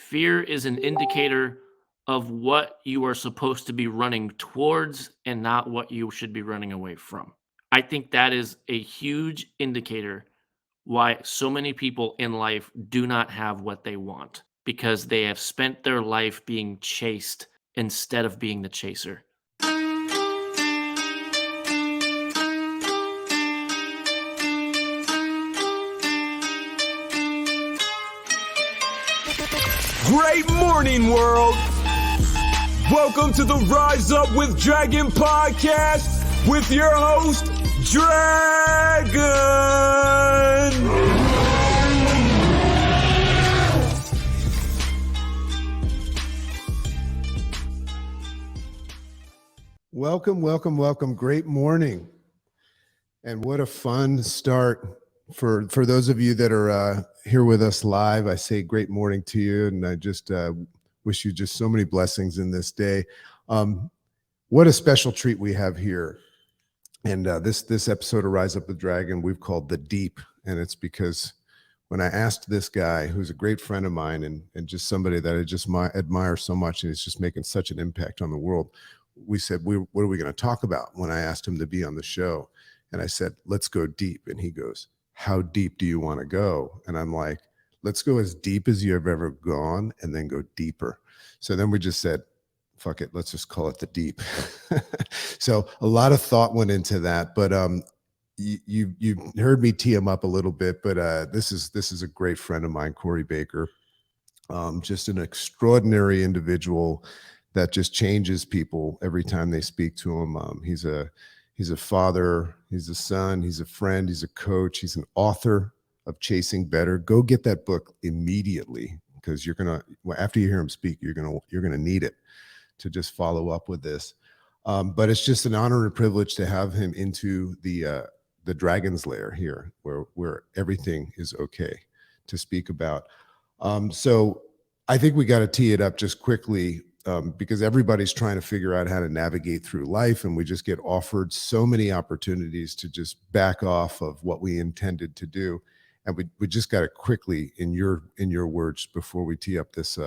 Fear is an indicator of what you are supposed to be running towards and not what you should be running away from. I think that is a huge indicator why so many people in life do not have what they want because they have spent their life being chased instead of being the chaser. Great morning, world! Welcome to the Rise Up with Dragon podcast with your host, Dragon! Welcome. Great morning. And what a fun start for those of you that are here with us live. I say great morning to you, and I just wish you just so many blessings in this day. What a special treat we have here. And this episode of Rise Up with Dragon we've called The Deep, and it's because when I asked this guy, who's a great friend of mine and just somebody that I just admire so much, and he's just making such an impact on the world, we said, what are we going to talk about when I asked him to be on the show? And I said, let's go deep. And he goes, how deep do you want to go? And I'm like, let's go as deep as you have ever gone and then go deeper. So then we just said, fuck it, let's just call it The Deep. So a lot of thought went into that, but you heard me tee him up a little bit, but this is a great friend of mine, Corey Baker, just an extraordinary individual that just changes people every time they speak to him. He's a father, he's a son, he's a friend, he's a coach, he's an author of Chasing Better. Go get that book immediately, because after you hear him speak, you're gonna need it to just follow up with this. But it's just an honor and privilege to have him into the Dragon's Lair here, where everything is okay to speak about. So I think we got to tee it up just quickly. Because everybody's trying to figure out how to navigate through life, and we just get offered so many opportunities to just back off of what we intended to do. And we just got to quickly, in your words, before we tee up this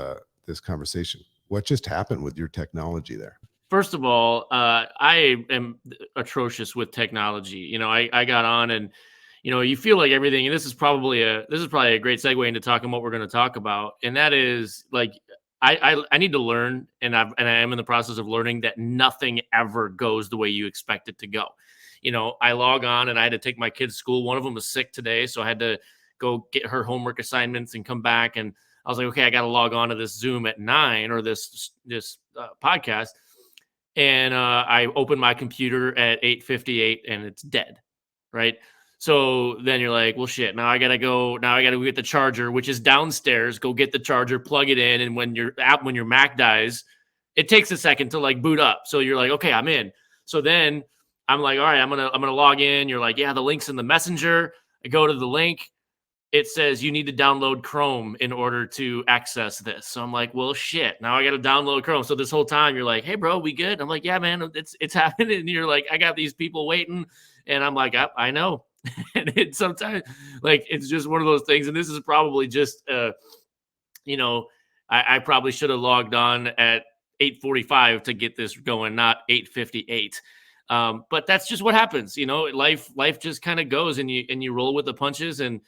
conversation, what just happened with your technology there? First of all, I am atrocious with technology. I got on and, you feel like everything, and this is probably a great segue into talking what we're going to talk about. And that is like, I need to learn, and I am in the process of learning that nothing ever goes the way you expect it to go. I log on and I had to take my kids to school. One of them was sick today, so I had to go get her homework assignments and come back. And I was like, okay, I got to log on to this Zoom at 9 or this podcast. And I opened my computer at 8:58 and it's dead, right? So then you're like, well, shit, now I got to go get the charger, which is downstairs, go get the charger, plug it in. And when your Mac dies, it takes a second to like boot up. So you're like, okay, I'm in. So then I'm like, all right, I'm going to log in. You're like, yeah, the link's in the messenger. I go to the link. It says you need to download Chrome in order to access this. So I'm like, well, shit, now I got to download Chrome. So this whole time you're like, hey bro, we good? I'm like, yeah, man, it's happening. And you're like, I got these people waiting. And I'm like, I know. And it's sometimes like, it's just one of those things. And this is probably just, I probably should have logged on at 8:45 to get this going, not 8:58. But that's just what happens. Life just kind of goes and you roll with the punches, and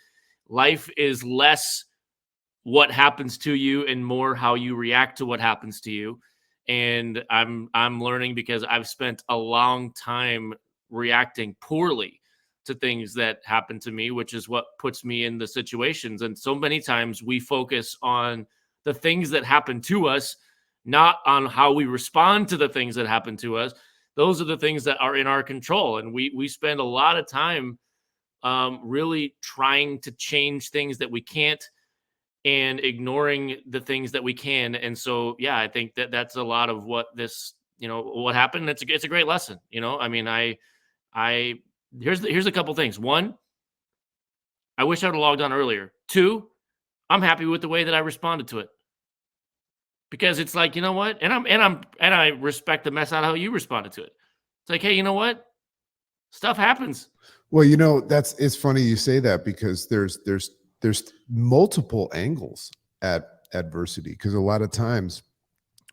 life is less what happens to you and more how you react to what happens to you. And I'm learning because I've spent a long time reacting poorly to things that happen to me, which is what puts me in the situations. And so many times we focus on the things that happen to us, not on how we respond to the things that happen to us. Those are the things that are in our control. And we spend a lot of time really trying to change things that we can't and ignoring the things that we can. And so, yeah, I think that's a lot of what this, what happened. It's a great lesson. I mean, here's a couple things. One, I wish I would have logged on earlier. Two, I'm happy with the way that I responded to it, because it's like, you know what? And I respect the mess out of how you responded to it. It's like, hey, you know what? Stuff happens. Well, it's funny you say that, because there's multiple angles at adversity, because a lot of times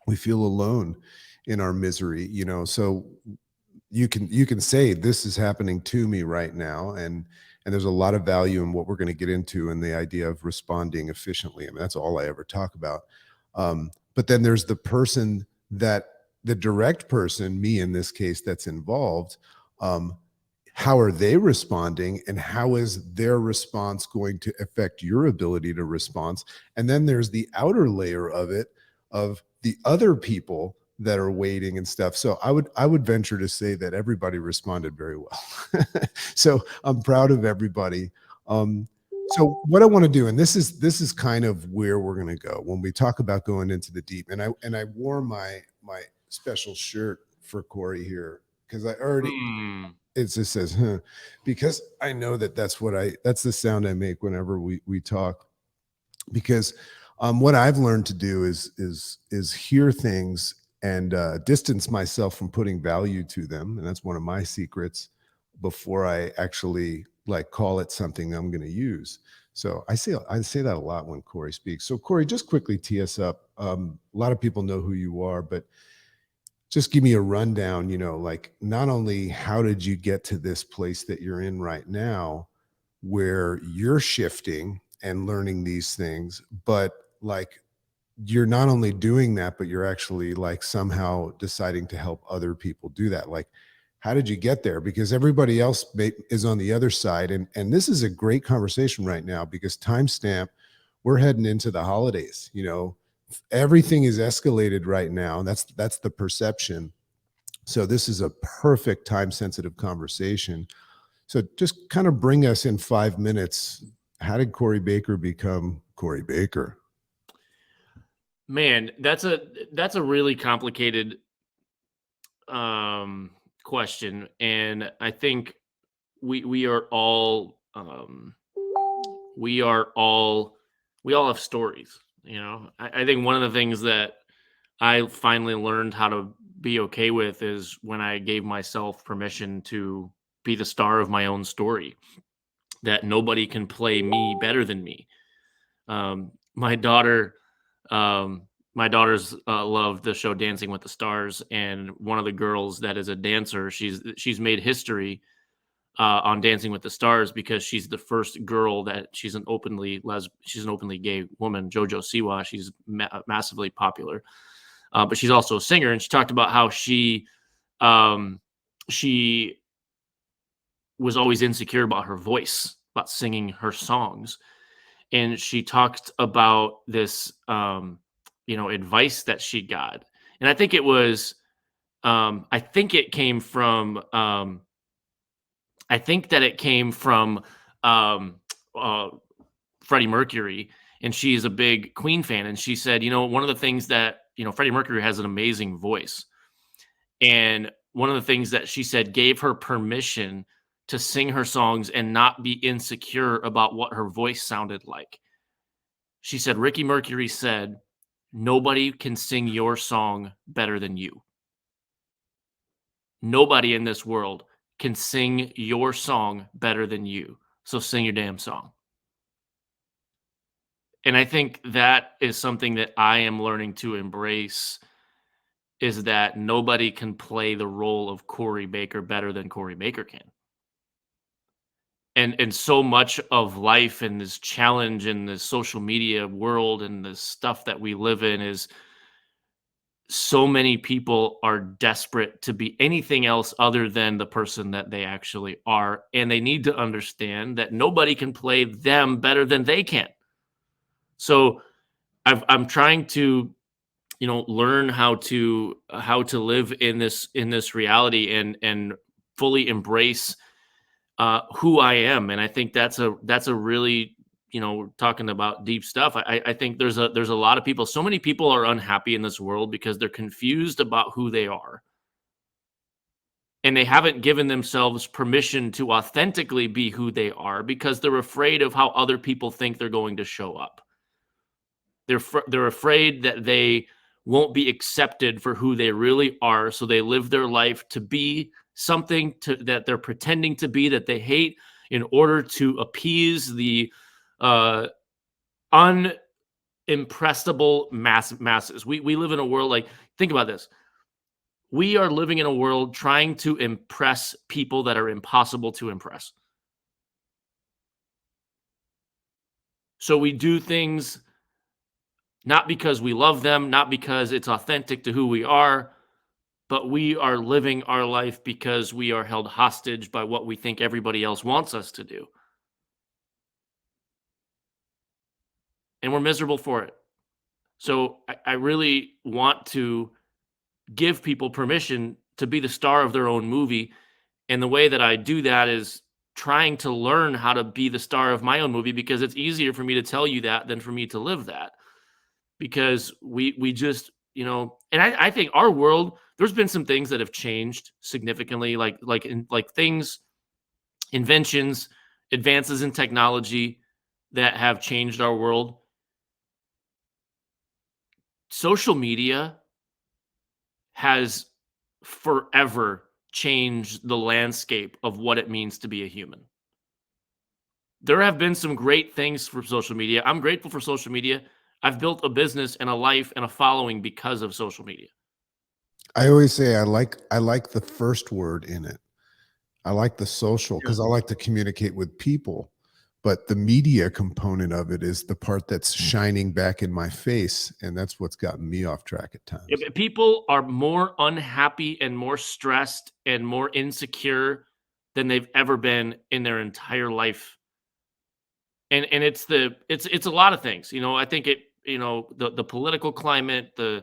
we feel alone in our misery, so you can say this is happening to me right now, and there's a lot of value in what we're going to get into, and the idea of responding efficiently. I mean, that's all I ever talk about. But then there's the direct person, me in this case, that's involved. How are they responding, and how is their response going to affect your ability to respond? And then there's the outer layer of it, of the other people that are waiting and stuff. So I would venture to say that everybody responded very well. So I'm proud of everybody. So what I want to do, and this is kind of where we're going to go when we talk about going into the deep. And I wore my special shirt for Corey here, because I already it just says because I know that's the sound I make whenever we talk, because what I've learned to do is hear things and distance myself from putting value to them, and that's one of my secrets before I actually call it something I'm going to use. So I say that a lot when Corey speaks. So Corey, just quickly tee us up. A lot of people know who you are, but just give me a rundown, not only how did you get to this place that you're in right now, where you're shifting and learning these things, but you're not only doing that, but you're actually somehow deciding to help other people do that. How did you get there? Because everybody else is on the other side. And this is a great conversation right now, because timestamp, we're heading into the holidays. Everything is escalated right now. That's the perception. So this is a perfect time sensitive conversation. So just kind of bring us in 5 minutes. How did Corey Baker become Corey Baker? Man, that's a really complicated question, and I think we all have stories. I think one of the things that I finally learned how to be okay with is when I gave myself permission to be the star of my own story, that nobody can play me better than me. My daughters love the show Dancing with the Stars, and one of the girls that is a dancer, she's made history on Dancing with the Stars, because she's the first girl that she's an openly gay woman. JoJo Siwa, she's massively popular, but she's also a singer, and she talked about how she was always insecure about her voice, about singing her songs. And she talked about this, advice that she got. And I think it was, I think that it came from Freddie Mercury, and she is a big Queen fan. And she said, one of the things that, Freddie Mercury has an amazing voice. And one of the things that she said gave her permission to sing her songs and not be insecure about what her voice sounded like. She said, Ricky Mercury said, nobody can sing your song better than you. Nobody in this world can sing your song better than you. So sing your damn song. And I think that is something that I am learning to embrace, is that nobody can play the role of Corey Baker better than Corey Baker can. And so much of life and this challenge in the social media world and the stuff that we live in is so many people are desperate to be anything else other than the person that they actually are. And they need to understand that nobody can play them better than they can. So I'm trying to, learn how to live in this reality and fully embrace who I am. And I think that's a really, talking about deep stuff. I think there's a lot of people, so many people are unhappy in this world because they're confused about who they are. And they haven't given themselves permission to authentically be who they are, because they're afraid of how other people think they're going to show up. They're afraid that they won't be accepted for who they really are. So they live their life to be something that they're pretending to be, that they hate, in order to appease the impressible masses. We live in a world, like, think about this. We are living in a world trying to impress people that are impossible to impress. So we do things not because we love them, not because it's authentic to who we are, but we are living our life because we are held hostage by what we think everybody else wants us to do. And we're miserable for it. So I really want to give people permission to be the star of their own movie. And the way that I do that is trying to learn how to be the star of my own movie, because it's easier for me to tell you that than for me to live that. Because we just, and I think our world, there's been some things that have changed significantly, like things, inventions, advances in technology that have changed our world. Social media has forever changed the landscape of what it means to be a human. There have been some great things for social media. I'm grateful for social media. I've built a business and a life and a following because of social media. I always say I like the first word in it. I like the social, because I like to communicate with people. But the media component of it is the part that's shining back in my face, and that's what's gotten me off track at times. People are more unhappy and more stressed and more insecure than they've ever been in their entire life. And it's a lot of things. I think the political climate, the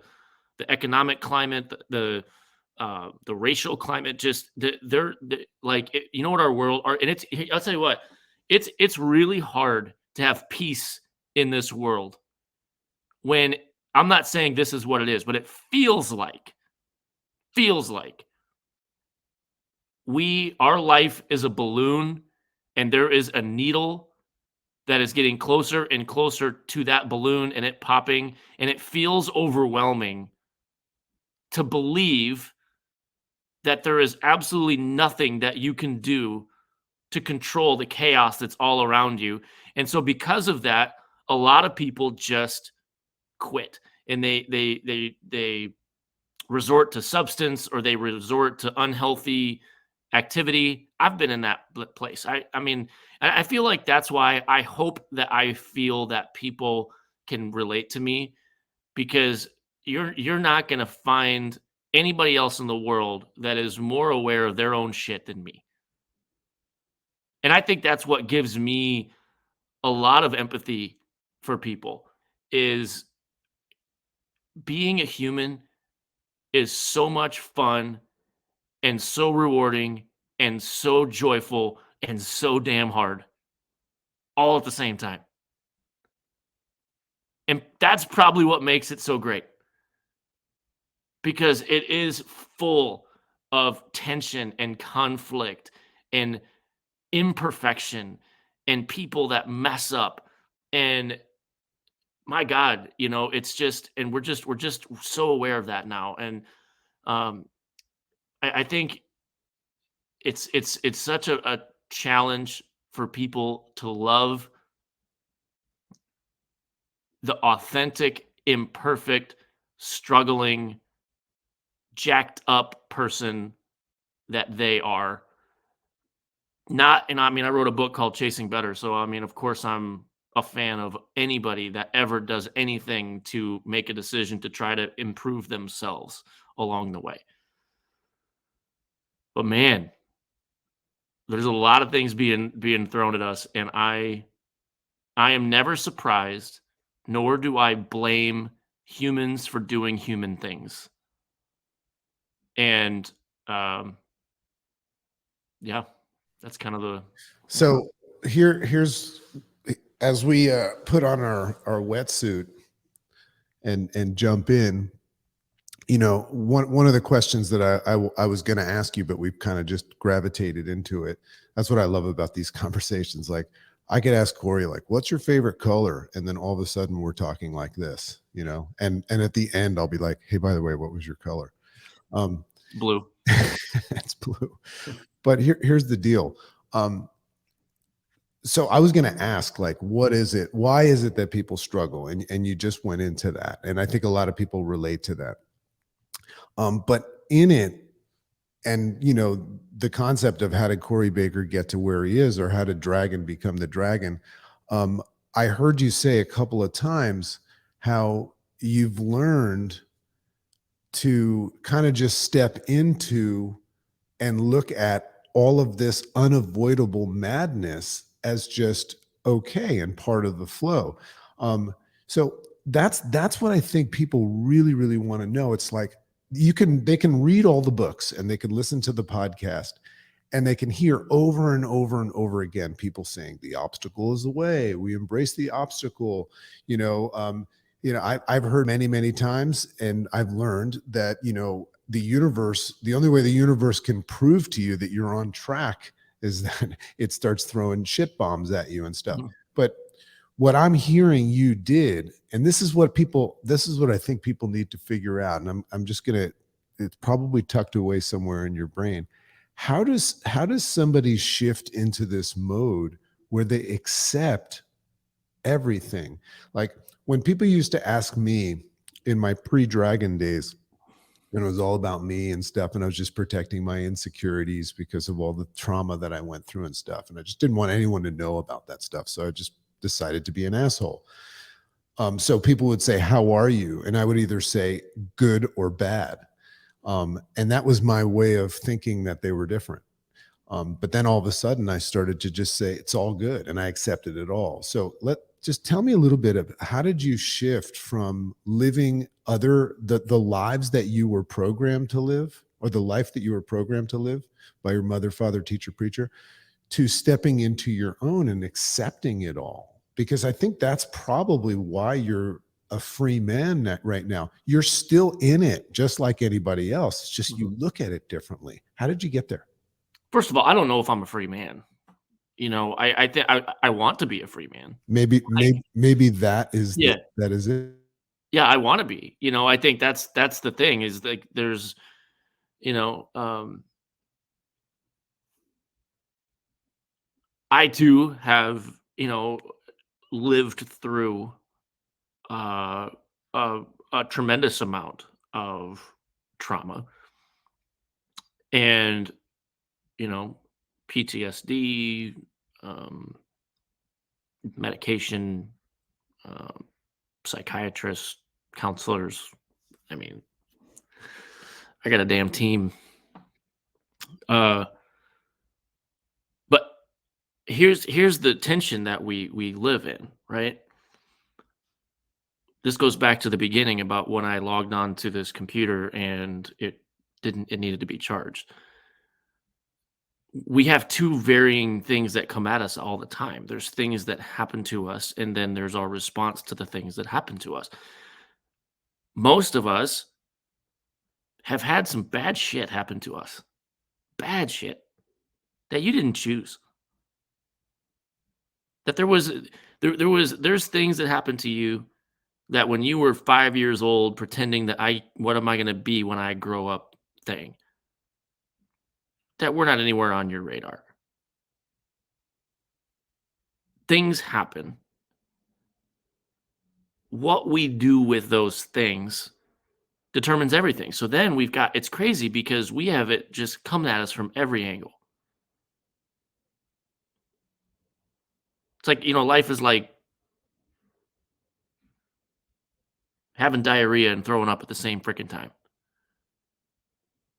economic climate, the racial climate, just they're like, what our world are. And I'll tell you what, it's really hard to have peace in this world, when I'm not saying this is what it is, but it feels like our life is a balloon, and there is a needle that is getting closer and closer to that balloon, and it popping, and it feels overwhelming to believe that there is absolutely nothing that you can do to control the chaos that's all around you. And so because of that, a lot of people just quit, and they resort to substance, or they resort to unhealthy activity. I've been in that place. I mean, I feel like that's why I hope that I feel that people can relate to me, because you're not going to find anybody else in the world that is more aware of their own shit than me. And I think that's what gives me a lot of empathy for people, is being a human is so much fun and so rewarding and so joyful and so damn hard all at the same time. And that's probably what makes it so great, because it is full of tension and conflict and imperfection and people that mess up. And my God, it's just, and we're just so aware of that now. And I think it's such a challenge for people to love the authentic, imperfect, struggling, jacked up person that they are. And I mean, I wrote a book called Chasing Better. So, I mean, of course, I'm a fan of anybody that ever does anything to make a decision to try to improve themselves along the way. But man, there's a lot of things being thrown at us, and I am never surprised, nor do I blame humans for doing human things. And yeah, that's kind of the. So here's as we put on our wetsuit and jump in. One of the questions that I was going to ask you, but we've kind of just gravitated into it. That's what I love about these conversations. Like, I could ask Corey, like, what's your favorite color? And then all of a sudden we're talking like this, and at the end I'll be like, hey, by the way, what was your color? Blue. It's blue. But here's the deal. So I was going to ask, like, what is it? Why is it that people struggle? And you just went into that. And I think a lot of people relate to that. But in it, and the concept of how did Corey Baker get to where he is, or how did Dragon become the Dragon? Um, I heard you say a couple of times how you've learned to kind of just step into and look at all of this unavoidable madness as just okay and part of the flow. So that's what I think people really, really want to know. It's like they can read all the books and they can listen to the podcast and they can hear over and over and over again people saying the obstacle is the way, we embrace the obstacle. I've heard many, many times, and I've learned that, the universe, the only way the universe can prove to you that you're on track is that it starts throwing shit bombs at you and stuff. Mhm. But what I'm hearing you did, and this is what I think people need to figure out. And I'm just going to, it's probably tucked away somewhere in your brain. How does somebody shift into this mode where they accept everything? Like, when people used to ask me in my pre-Dragon days, and it was all about me and stuff, and I was just protecting my insecurities because of all the trauma that I went through and stuff, and I just didn't want anyone to know about that stuff, so I just decided to be an asshole. So people would say, how are you? And I would either say good or bad. And that was my way of thinking that they were different. But then all of a sudden I started to just say, it's all good. And I accepted it all. So just tell me a little bit of, how did you shift from living the lives that you were programmed to live, or the life that you were programmed to live by your mother, father, teacher, preacher, to stepping into your own and accepting it all? Because I think that's probably why you're a free man right now. You're still in it just like anybody else. It's just you look at it differently. How did you get there? First of all, I don't know if I'm a free man. I think I want to be a free man. Maybe that is Yeah. that is it. Yeah, I want to be. I think that's the thing, is like there's, I too have, lived through uh, a tremendous amount of trauma and, PTSD, um, medication, um, psychiatrists, counselors. I mean, I got a damn team. But here's the tension that we live in, right? This goes back to the beginning about when I logged on to this computer and it needed to be charged. We have two varying things that come at us all the time. There's things that happen to us, and then there's our response to the things that happen to us. Most of us have had some bad shit happen to us. Bad shit that you didn't choose. That there's things that happened to you that when you were 5 years old, pretending that what am I going to be when I grow up thing, that we're not anywhere on your radar. Things happen. What we do with those things determines everything. So then it's crazy because we have it just coming at us from every angle. It's like, life is like having diarrhea and throwing up at the same freaking time.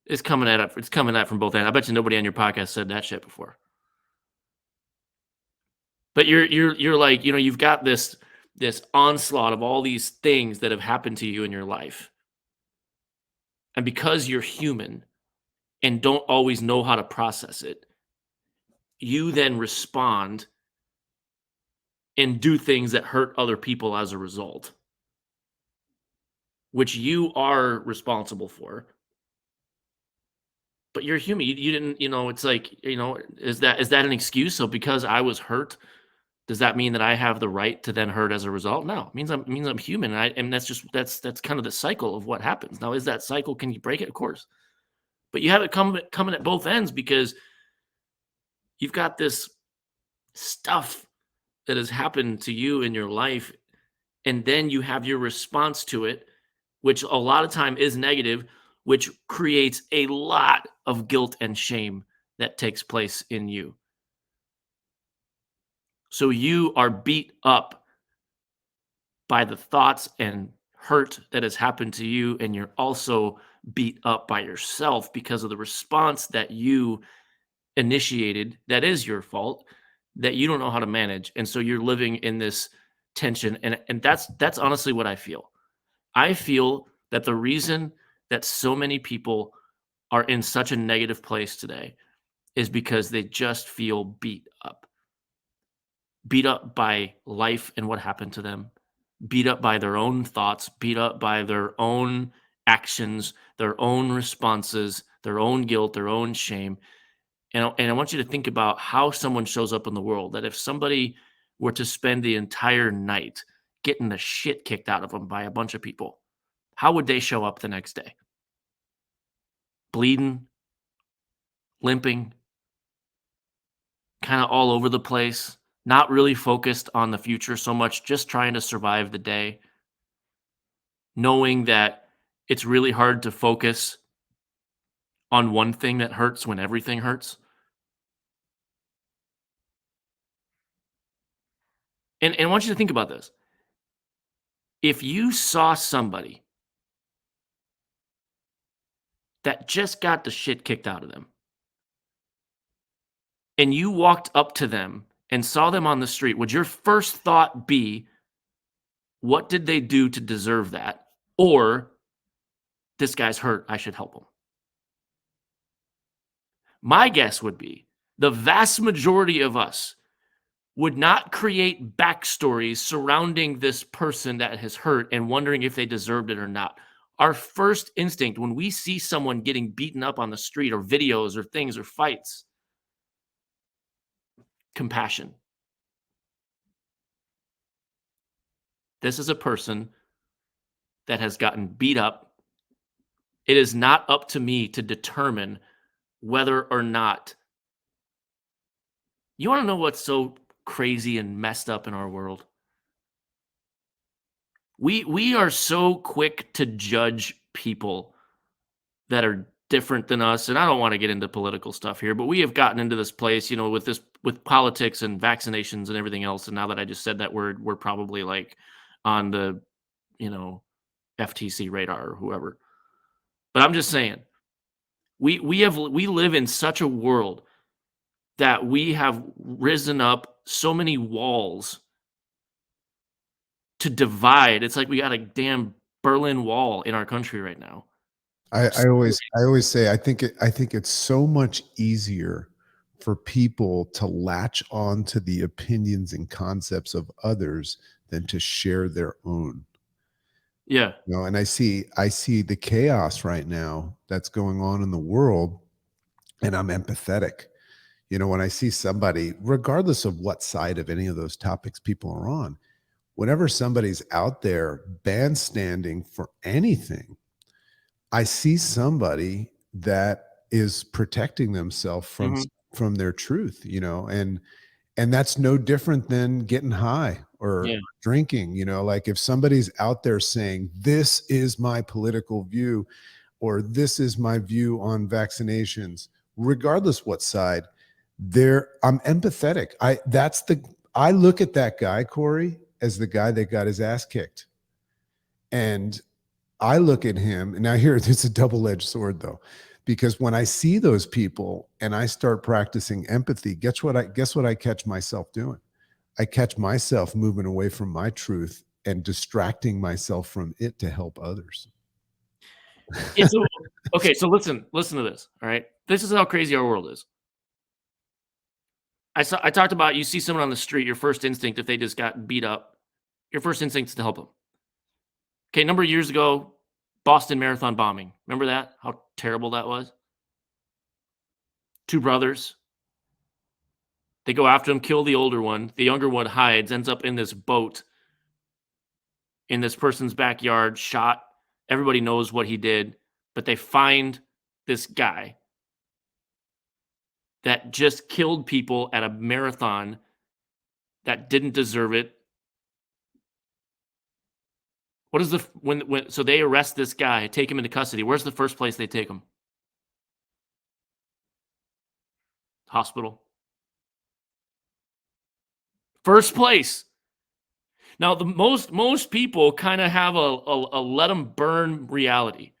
It's coming at from both ends. I bet you nobody on your podcast said that shit before. But you're like, you've got this onslaught of all these things that have happened to you in your life. And because you're human and don't always know how to process it, you then respond and do things that hurt other people as a result, which you are responsible for. But you're human. You didn't, it's like, is that an excuse? So because I was hurt, does that mean that I have the right to then hurt as a result? No, it means I'm human. And that's kind of the cycle of what happens. Now, is that cycle, can you break it? Of course. But you have it coming at both ends, because you've got this stuff that has happened to you in your life, and then you have your response to it, which a lot of time is negative, which creates a lot of guilt and shame that takes place in you. So you are beat up by the thoughts and hurt that has happened to you, and you're also beat up by yourself because of the response that you initiated that is your fault, that you don't know how to manage, and so you're living in this tension, and that's honestly what I feel. I feel that the reason that so many people are in such a negative place today is because they just feel beat up by life and what happened to them, beat up by their own thoughts, beat up by their own actions, their own responses, their own guilt, their own shame. And I want you to think about how someone shows up in the world. That if somebody were to spend the entire night getting the shit kicked out of them by a bunch of people, how would they show up the next day? Bleeding, limping, kind of all over the place, not really focused on the future so much, just trying to survive the day, knowing that it's really hard to focus on one thing that hurts when everything hurts. And I want you to think about this. If you saw somebody that just got the shit kicked out of them, and you walked up to them and saw them on the street, would your first thought be, what did they do to deserve that? Or, this guy's hurt, I should help him. My guess would be the vast majority of us would not create backstories surrounding this person that has hurt and wondering if they deserved it or not. Our first instinct when we see someone getting beaten up on the street or videos or things or fights, compassion. This is a person that has gotten beat up. It is not up to me to determine whether or not. You want to know what's so crazy and messed up in our world? We are so quick to judge people that are different than us, and I don't want to get into political stuff here, but we have gotten into this place, with politics and vaccinations and everything else. And now that I just said that word, we're probably like on the, FTC radar or whoever. But I'm just saying, we live in such a world that we have risen up so many walls to divide. It's like we got a damn Berlin Wall in our country right now. I always say I think it's so much easier for people to latch on to the opinions and concepts of others than to share their own. Yeah. And I see the chaos right now that's going on in the world, and I'm empathetic. When I see somebody, regardless of what side of any of those topics people are on, whenever somebody's out there bandstanding for anything, I see somebody that is protecting themselves from their truth, and that's no different than getting high or drinking. Like if somebody's out there saying, this is my political view, or this is my view on vaccinations, regardless what side, I'm empathetic. I look at that guy, Corey, as the guy that got his ass kicked. And I look at him, and now here, it's a double-edged sword though, because when I see those people and I start practicing empathy, guess what I catch myself doing? I catch myself moving away from my truth and distracting myself from it to help others. Okay, so listen to this. All right, this is how crazy our world is. I talked about, you see someone on the street, your first instinct, if they just got beat up, your first instinct is to help them. Okay, a number of years ago, Boston Marathon bombing. Remember that? How terrible that was? 2 brothers. They go after him, kill the older one. The younger one hides, ends up in this boat in this person's backyard, shot. Everybody knows what he did, but they find this guy that just killed people at a marathon that didn't deserve it. What is so they arrest this guy, take him into custody. Where's the first place they take him? Hospital. First place. Now, the most people kind of have a let them burn reality.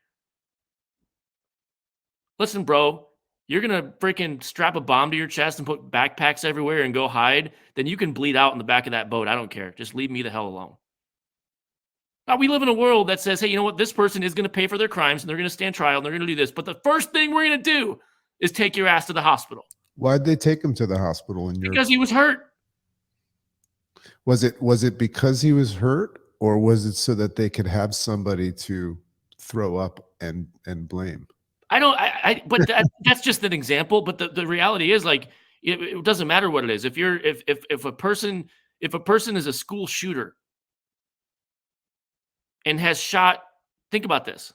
Listen, bro, you're going to freaking strap a bomb to your chest and put backpacks everywhere and go hide, then you can bleed out in the back of that boat. I don't care. Just leave me the hell alone. Now, we live in a world that says, hey, you know what? This person is going to pay for their crimes and they're going to stand trial and they're going to do this. But the first thing we're going to do is take your ass to the hospital. Why'd they take him to the hospital? Because he was hurt. Was it because he was hurt, or was it so that they could have somebody to throw up and blame? But that's just an example. But the reality is, like, it doesn't matter what it is. If a person is a school shooter and has shot, think about this.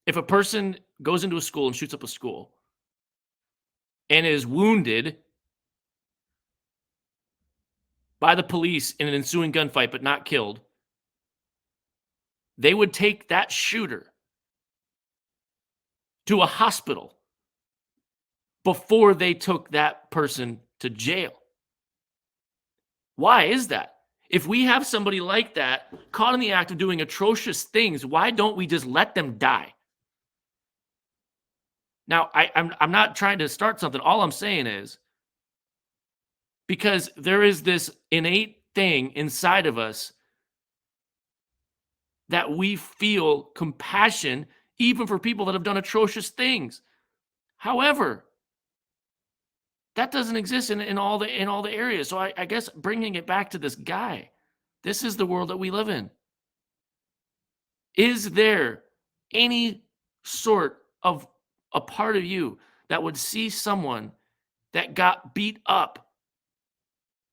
If a person goes into a school and shoots up a school and is wounded by the police in an ensuing gunfight but not killed, they would take that shooter to a hospital before they took that person to jail. Why is that? If we have somebody like that caught in the act of doing atrocious things, why don't we just let them die? Now, I'm not trying to start something. All I'm saying is, because there is this innate thing inside of us that we feel compassion even for people that have done atrocious things. However, that doesn't exist in all the areas. So I guess bringing it back to this guy, this is the world that we live in. Is there any sort of a part of you that would see someone that got beat up,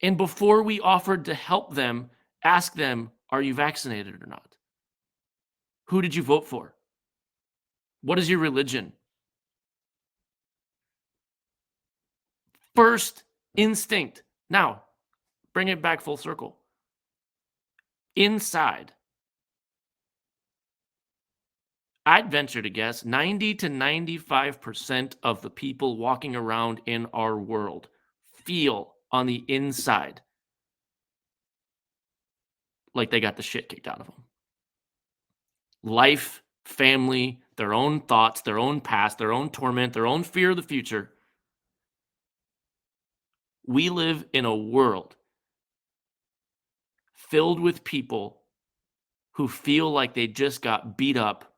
and before we offered to help them, ask them, are you vaccinated or not? Who did you vote for? What is your religion? First instinct. Now, bring it back full circle. Inside, I'd venture to guess 90 to 95% of the people walking around in our world feel on the inside like they got the shit kicked out of them. Life, family, their own thoughts, their own past, their own torment, their own fear of the future. We live in a world filled with people who feel like they just got beat up,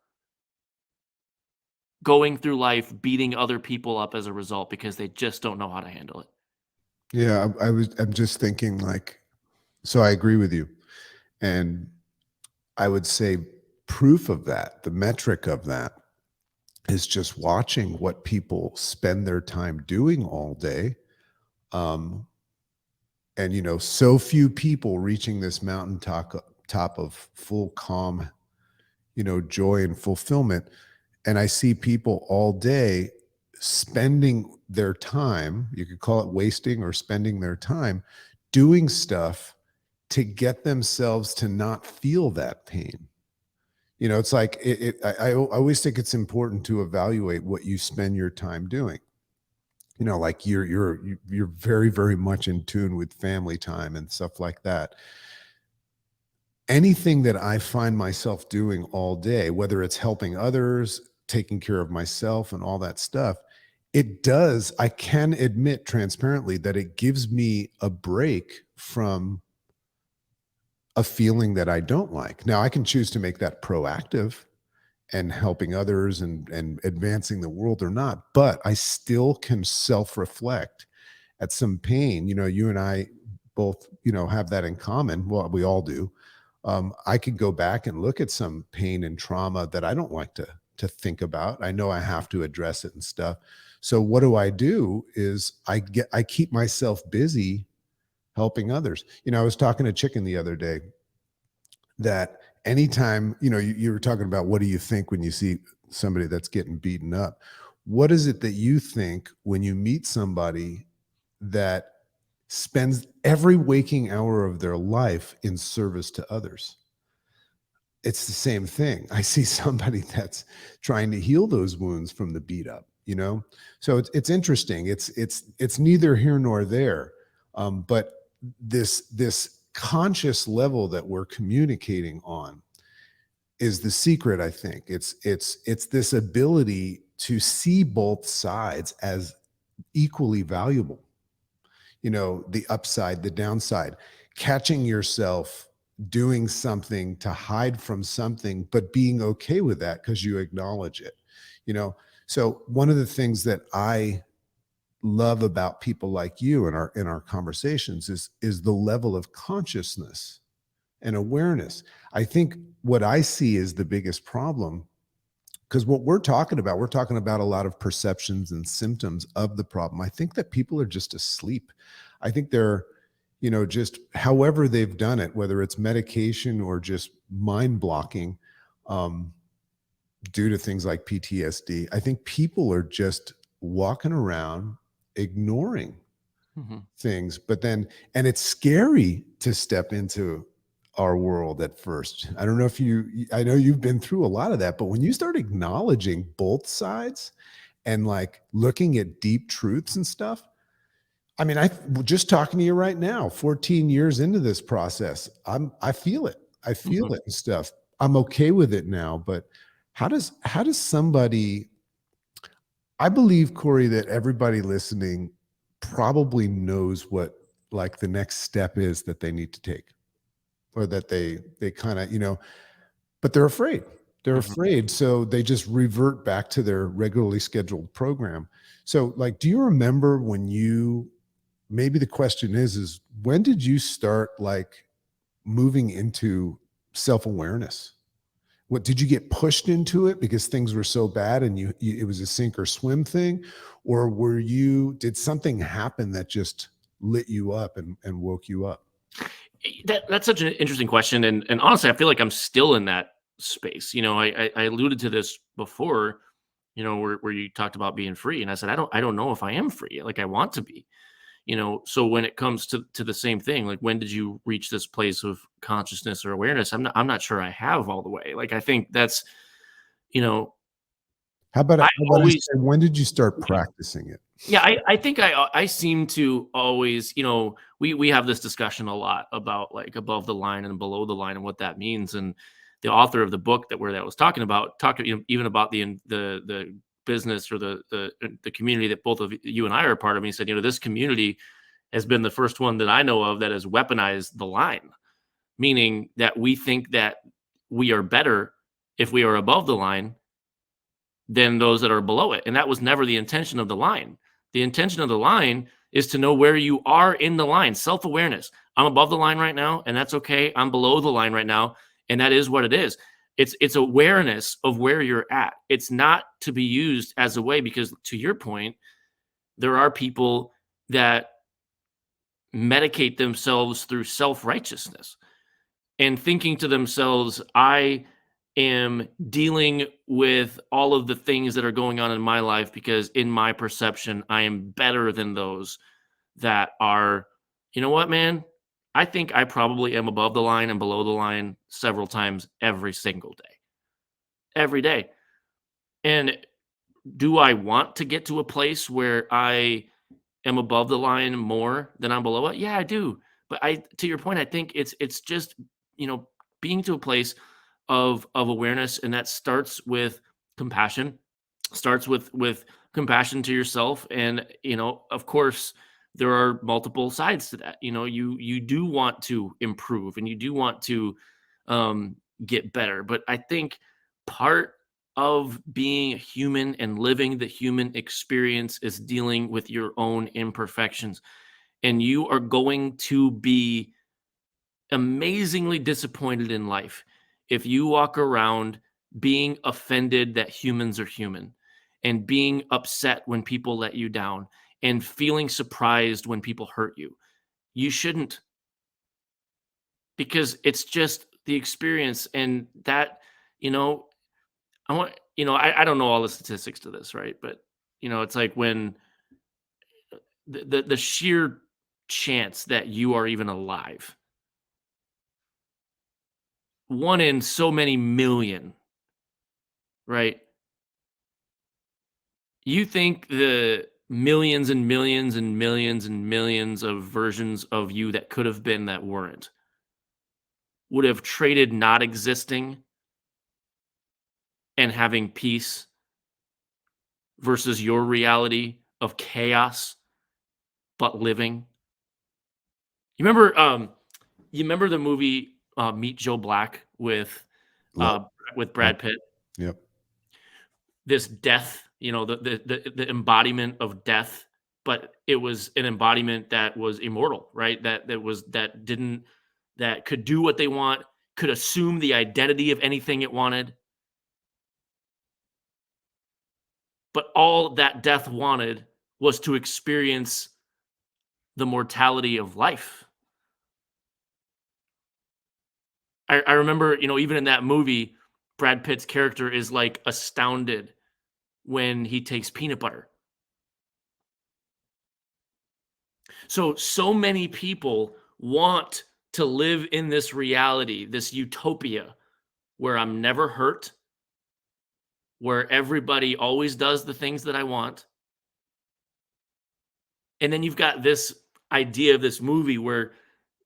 going through life beating other people up as a result because they just don't know how to handle it. Yeah, I'm just thinking, like, so I agree with you. And I would say proof of that, the metric of that, is just watching what people spend their time doing all day. And, you know, so few people reaching this mountaintop of full calm, you know, joy and fulfillment. And I see people all day spending their time, you could call it wasting or spending their time, doing stuff to get themselves to not feel that pain. You know, it's like, I always think it's important to evaluate what you spend your time doing. You know, like you're very, very much in tune with family time and stuff like that. Anything that I find myself doing all day, whether it's helping others, taking care of myself and all that stuff, I can admit transparently that it gives me a break from a feeling that I don't like. Now, I can choose to make that proactive and helping others and advancing the world or not, but I still can self-reflect at some pain. You know, you and I both, you know, have that in common. Well, we all do. I could go back and look at some pain and trauma that I don't like to think about. I know I have to address it and stuff. So what do is I keep myself busy helping others. You know, I was talking to Chicken the other day that anytime, you know, you were talking about what do you think when you see somebody that's getting beaten up? What is it that you think when you meet somebody that spends every waking hour of their life in service to others. It's the same thing. I see somebody that's trying to heal those wounds from the beat up, you know? So it's interesting. It's neither here nor there. But this conscious level that we're communicating on is the secret, I think. It's this ability to see both sides as equally valuable. You know, the upside, the downside, catching yourself doing something to hide from something, but being okay with that because you acknowledge it. You know, so one of the things that I love about people like you in our conversations is the level of consciousness and awareness. I think what I see is the biggest problem, because what we're talking about a lot of perceptions and symptoms of the problem. I think that people are just asleep. I think they're, you know, just however they've done it, whether it's medication or just mind blocking, um, due to things like PTSD. I think people are just walking around ignoring Mhm. things, but then, and it's scary to step into our world at first. I don't know if I know you've been through a lot of that, but when you start acknowledging both sides and like looking at deep truths and stuff, I mean, I just talking to you right now, 14 years into this process, I feel it. I feel Mhm. it and stuff. I'm okay with it now, but how does somebody, I believe, Corey, that everybody listening probably knows what like the next step is that they need to take, or that they kind of, you know, but they're afraid. They're Mhm. afraid, so they just revert back to their regularly scheduled program. So, like, do you remember when you, maybe the question is when did you start like moving into self-awareness? What, did you get pushed into it because things were so bad and it was a sink or swim thing, or did something happen that just lit you up and woke you up? That's such an interesting question, and honestly, I feel like I'm still in that space. You know, I alluded to this before. You know, where you talked about being free, and I said I don't know if I am free. Like I want to be. You know, so when it comes to the same thing, like when did you reach this place of consciousness or awareness? I'm not sure I have all the way. Like I think that's, you know, I How about I always say, when did you start practicing it? yeah, I think I seem to always, you know, we have this discussion a lot about like above the line and below the line and what that means. And the author of the book that was talking about talked, you know, even about the business or the community that both of you and I are a part of. And he said, you know, this community has been the first one that I know of that has weaponized the line, meaning that we think that we are better if we are above the line than those that are below it. And that was never the intention of the line. The intention of the line is to know where you are in the line, self awareness. I'm above the line right now, and that's okay. I'm below the line right now, and that is what it is. It's awareness of where you're at. It's not to be used as a way because, to your point, there are people that medicate themselves through self righteousness and thinking to themselves, I am dealing with all of the things that are going on in my life because, in my perception, I am better than those that are, you know what, man? I think I probably am above the line and below the line several times every single day, every day. And do I want to get to a place where I am above the line more than I'm below it? Yeah, I do. But to your point, I think it's just, you know, being to a place of awareness, and that starts with compassion, starts with compassion to yourself, and you know, of course, there are multiple sides to that. You know, you do want to improve, and you do want to um, get better, but I think part of being a human and living the human experience is dealing with your own imperfections. And you are going to be amazingly disappointed in life if you walk around being offended that humans are human and being upset when people let you down and feeling surprised when people hurt you. You shouldn't, because it's just the experience. And that, you know, I want, you know, I don't know all the statistics to this, right? But, you know, it's like when the sheer chance that you are even alive. 1 in so many million, right? You think the millions and millions and millions and millions of versions of you that could have been that weren't would have traded not existing and having peace versus your reality of chaos but living? You remember the movie Meet Joe Black with Love. Brad Pitt? Yep. This death, the embodiment of death, but it was an embodiment that was immortal, right? That could do what they want, could assume the identity of anything it wanted. But all that death wanted was to experience the mortality of life. I remember, even in that movie, Brad Pitt's character is like astounded when he takes peanut butter. So many people want to live in this reality, this utopia where I'm never hurt, where everybody always does the things that I want. And then you've got this idea of this movie where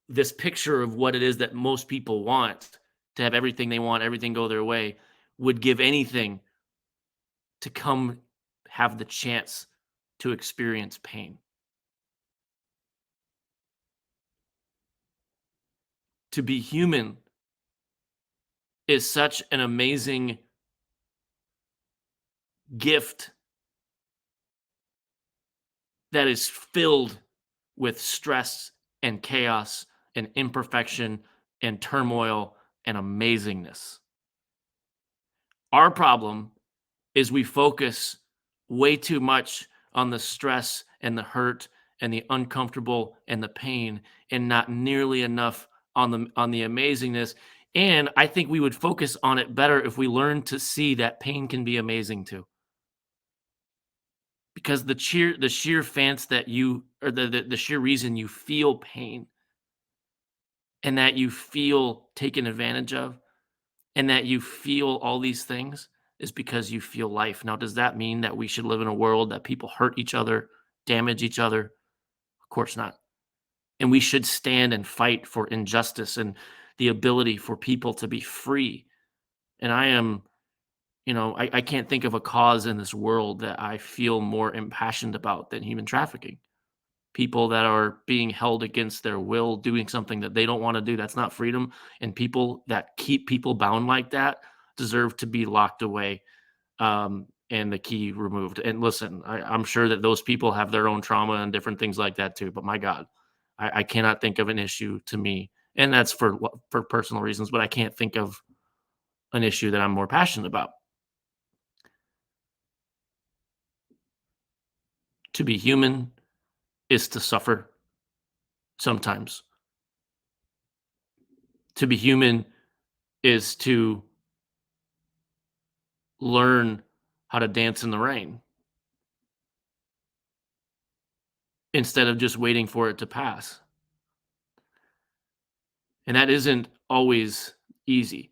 this picture of what it is that most people want, to have everything they want, everything go their way, would give anything to come have the chance to experience pain. To be human is such an amazing gift that is filled with stress and chaos and imperfection and turmoil and amazingness. Our problem is we focus way too much on the stress and the hurt and the uncomfortable and the pain, and not nearly enough on the amazingness. And I think we would focus on it better if we learned to see that pain can be amazing too. Because the sheer fence that you, or the sheer reason you feel pain and that you feel taken advantage of and that you feel all these things is because you feel life. Now, does that mean that we should live in a world that people hurt each other, damage each other? Of course not. And we should stand and fight for injustice and the ability for people to be free. And I can't think of a cause in this world that I feel more impassioned about than human trafficking. People that are being held against their will, doing something that they don't want to do. That's not freedom. And people that keep people bound like that deserve to be locked away and the key removed. And listen, I'm sure that those people have their own trauma and different things like that too. But my God, I cannot think of an issue to me, and that's for personal reasons, but I can't think of an issue that I'm more passionate about. To be human is to suffer sometimes. To be human is to learn how to dance in the rain instead of just waiting for it to pass. And that isn't always easy,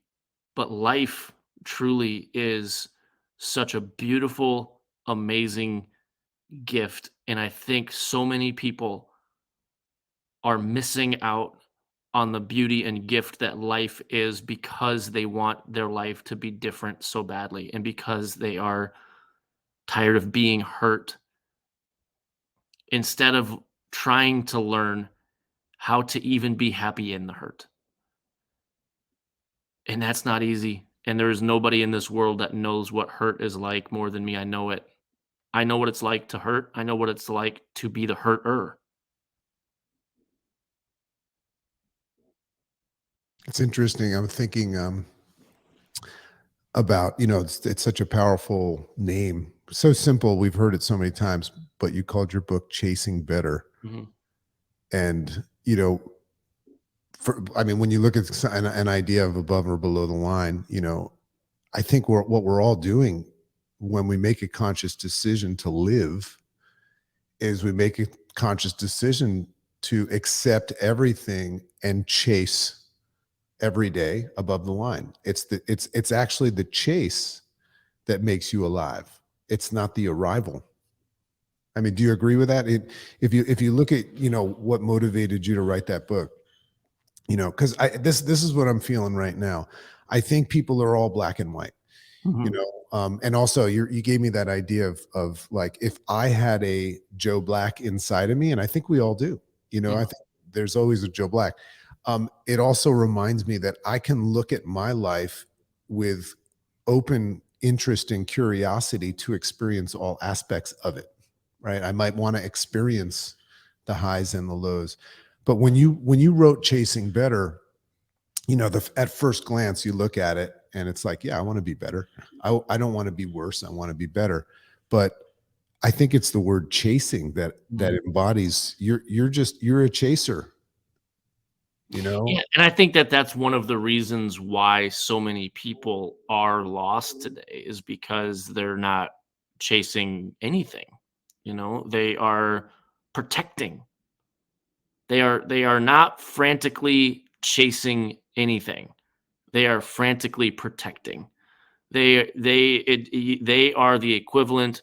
but life truly is such a beautiful, amazing gift. And I think so many people are missing out on the beauty and gift that life is because they want their life to be different so badly, and because they are tired of being hurt, instead of trying to learn how to even be happy in the hurt. And that's not easy. And there is nobody in this world that knows what hurt is like more than me. I know it. I know what it's like to hurt. I know what it's like to be the hurter. It's interesting. I'm thinking about, it's such a powerful name. So simple. We've heard it so many times, but you called your book Chasing Better. Mm-hmm. And, when you look at an idea of above or below the line, I think what we're all doing when we make a conscious decision to live is we make a conscious decision to accept everything and chase every day above the line. It's actually the chase that makes you alive. It's not the arrival. I mean, do you agree with that? If you look at, what motivated you to write that book, because this is what I'm feeling right now. I think people are all black and white, Mhm. and also you gave me that idea of like, if I had a Joe Black inside of me, and I think we all do, Yeah. I think there's always a Joe Black. It also reminds me that I can look at my life with open interest and curiosity to experience all aspects of it. Right. I might want to experience the highs and the lows. But when you wrote Chasing Better, at first glance, you look at it and it's like, yeah, I want to be better. I don't want to be worse. I want to be better. But I think it's the word chasing that embodies you're a chaser, Yeah, and I think that that's one of the reasons why so many people are lost today is because they're not chasing anything. They are protecting. They are not frantically chasing anything. They are frantically protecting. They are the equivalent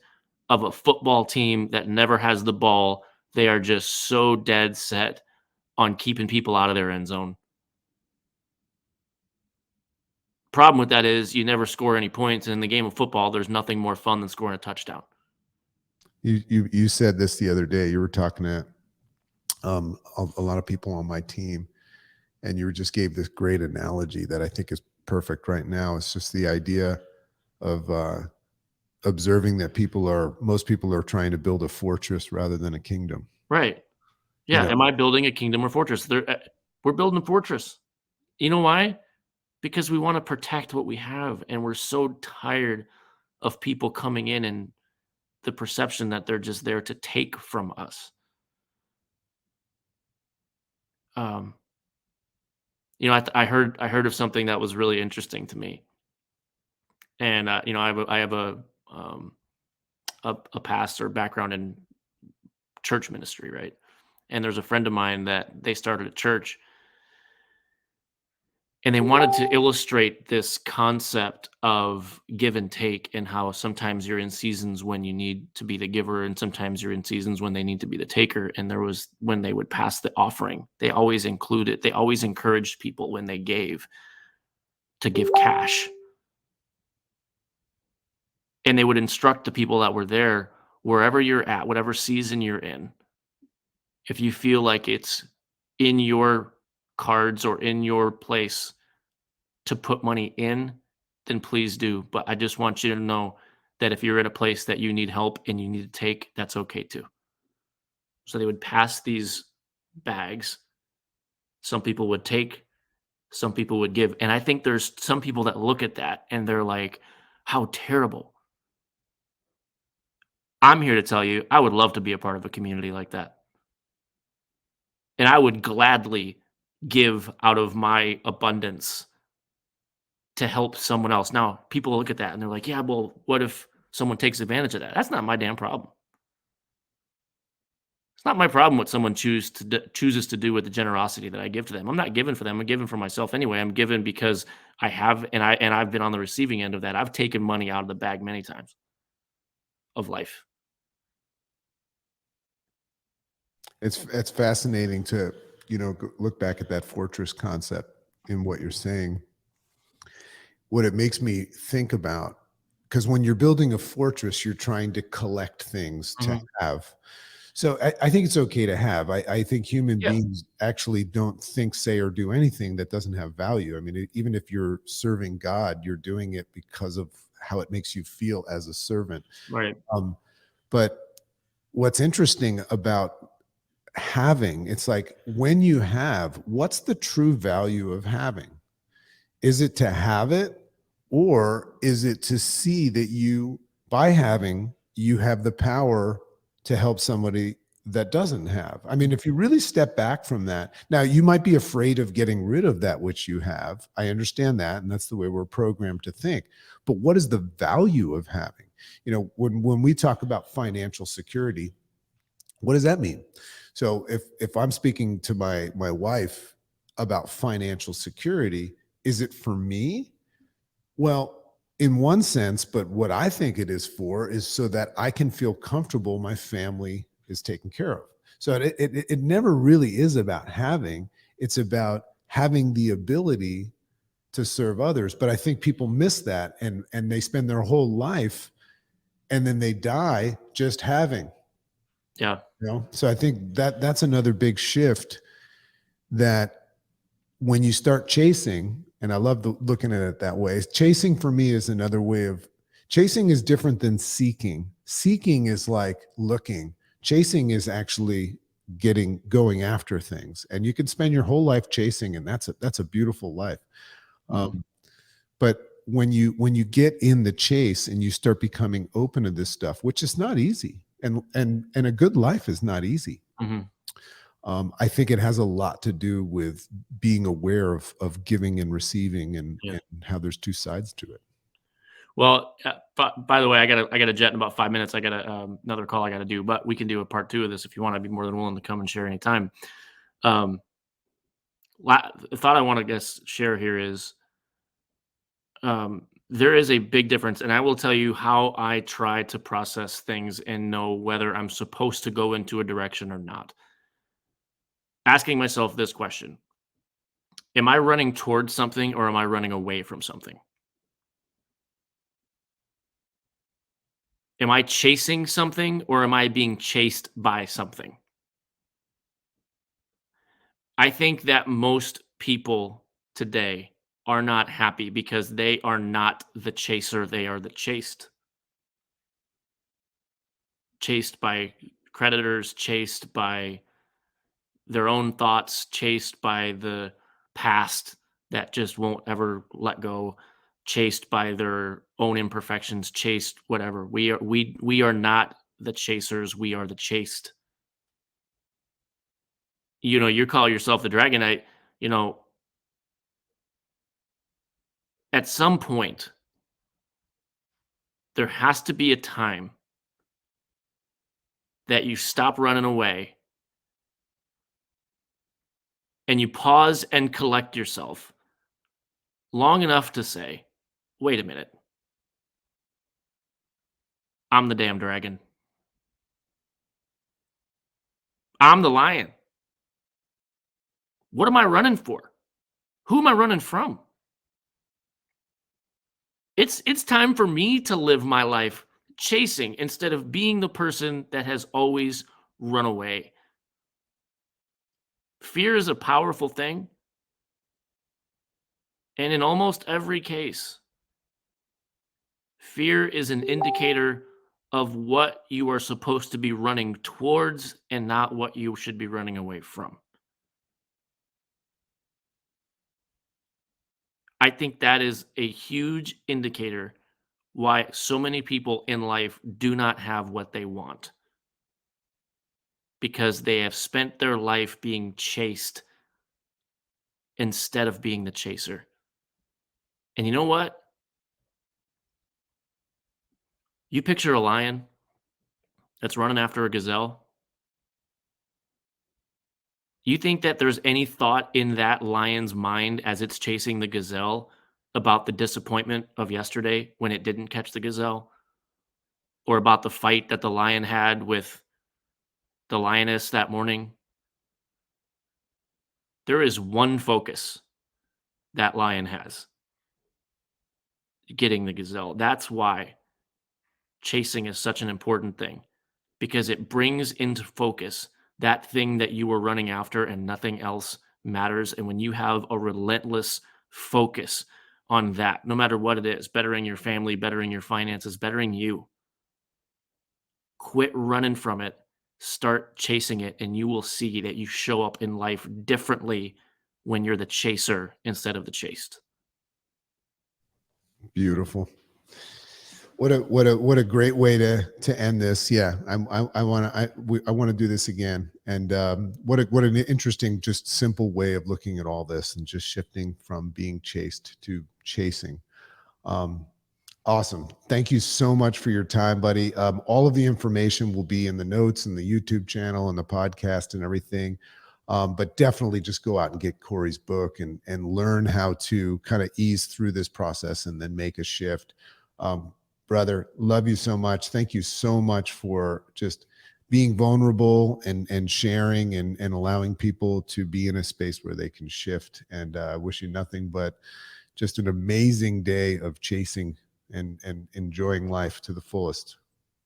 of a football team that never has the ball. They are just so dead set on keeping people out of their end zone. Problem with that is you never score any points, and in the game of football, there's nothing more fun than scoring a touchdown. You said this the other day. You were talking to a lot of people on my team, and you just gave this great analogy that I think is perfect right now. It's just the idea of observing that most people are trying to build a fortress rather than a kingdom. Right. Yeah, am I building a kingdom or fortress? We're building a fortress. You know why? Because we wanna protect what we have, and we're so tired of people coming in and the perception that they're just there to take from us. Um, I heard of something that was really interesting to me, and, I have a pastor background in church ministry, right? And there's a friend of mine that they started a church, and they wanted to illustrate this concept of give and take, and how sometimes you're in seasons when you need to be the giver, and sometimes you're in seasons when they need to be the taker. And there was when they would pass the offering, they always encouraged people when they gave to give cash. And they would instruct the people that were there, wherever you're at, whatever season you're in, if you feel like it's in your cards or in your place to put money in, then please do. But I just want you to know that if you're in a place that you need help and you need to take, that's okay too. So they would pass these bags. Some people would take, some people would give. And I think there's some people that look at that and they're like, how terrible. I'm here to tell you, I would love to be a part of a community like that. And I would gladly give out of my abundance to help someone else. Now, people look at that and they're like, yeah, well, what if someone takes advantage of that? That's not my damn problem. It's not my problem what someone chooses to do with the generosity that I give to them. I'm not giving for them. I'm giving for myself anyway. I'm giving because I have, and I've been on the receiving end of that. I've taken money out of the bag many times of life. It's fascinating to look back at that fortress concept in what you're saying. What it makes me think about, because when you're building a fortress, you're trying to collect things to have. So I think it's okay to have. I think human beings actually don't think, say, or do anything that doesn't have value. I mean, even if you're serving God, you're doing it because of how it makes you feel as a servant. Right. But what's interesting about having, it's like when you have, what's the true value of having? Is it to have it, or is it to see that by having, you have the power to help somebody that doesn't have? I mean, if you really step back from that, now you might be afraid of getting rid of that which you have. I understand that. And that's the way we're programmed to think. But what is the value of having? When we talk about financial security, what does that mean? So if I'm speaking to my wife about financial security, is it for me? Well, in one sense, but what I think it is for is so that I can feel comfortable my family is taken care of. So it never really is about having, it's about having the ability to serve others. But I think people miss that, and they spend their whole life and then they die just having. Yeah. So I think that that's another big shift, that when you start chasing, and I love looking at it that way. Chasing for me is another way of chasing is different than seeking. Seeking is like looking. Chasing is actually going after things, and you can spend your whole life chasing, and that's a beautiful life. But when you get in the chase and you start becoming open to this stuff, which is not easy, and a good life is not easy. I think it has a lot to do with being aware of giving and receiving, and how there's two sides to it. Well, by the way, I gotta jet in about 5 minutes. I got another call I got to do, but we can do a part 2 of this if you want. I'd be more than willing to come and share anytime. The thought I want to share here is there is a big difference, and I will tell you how I try to process things and know whether I'm supposed to go into a direction or not. Asking myself this question: am I running towards something, or am I running away from something? Am I chasing something, or am I being chased by something? I think that most people today are not happy because they are not the chaser, they are the chased. Chased by creditors, chased by their own thoughts, chased by the past that just won't ever let go, chased by their own imperfections, chased whatever. We are not the chasers, we are the chased. You call yourself the Dragonite, you know, at some point there has to be a time that you stop running away and you pause and collect yourself long enough to say, wait a minute, I'm the damn dragon. I'm the lion. What am I running for? Who am I running from? It's time for me to live my life chasing instead of being the person that has always run away. Fear is a powerful thing. And in almost every case, fear is an indicator of what you are supposed to be running towards and not what you should be running away from. I think that is a huge indicator why so many people in life do not have what they want, because they have spent their life being chased instead of being the chaser. And you know what? You picture a lion that's running after a gazelle. You think that there's any thought in that lion's mind as it's chasing the gazelle about the disappointment of yesterday when it didn't catch the gazelle, or about the fight that the lion had with the lioness that morning? There is one focus that lion has: getting the gazelle. That's why chasing is such an important thing, because it brings into focus that thing that you were running after and nothing else matters. And when you have a relentless focus on that, no matter what it is, bettering your family, bettering your finances, bettering you, quit running from it, start chasing it, and you will see that you show up in life differently when you're the chaser instead of the chased. Beautiful. What a great way to end this. Yeah, I want to do this again. And what an interesting, just simple way of looking at all this, and just shifting from being chased to chasing. Awesome. Thank you so much for your time, buddy. All of the information will be in the notes and the YouTube channel and the podcast and everything. But definitely just go out and get Corey's book and learn how to kind of ease through this process and then make a shift. Brother, love you so much. Thank you so much for just being vulnerable and sharing and allowing people to be in a space where they can shift. And I wish you nothing but just an amazing day of chasing and enjoying life to the fullest.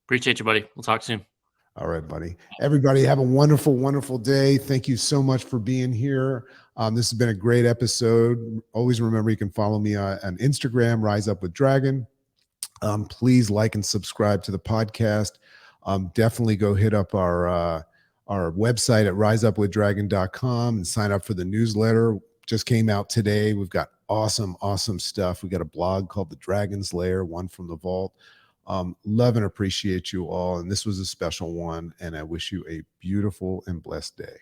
Appreciate you, buddy. We'll talk soon. All right, buddy. Everybody have a wonderful, wonderful day. Thank you so much for being here. This has been a great episode. Always remember you can follow me on Instagram, Rise Up with Dragon. Please like and subscribe to the podcast. Definitely go hit up our website at riseupwithdragon.com and sign up for the newsletter. Just came out today. We've got awesome stuff. We got a blog called The Dragon's Lair, one from the vault. Love and appreciate you all. And this was a special one. And I wish you a beautiful and blessed day.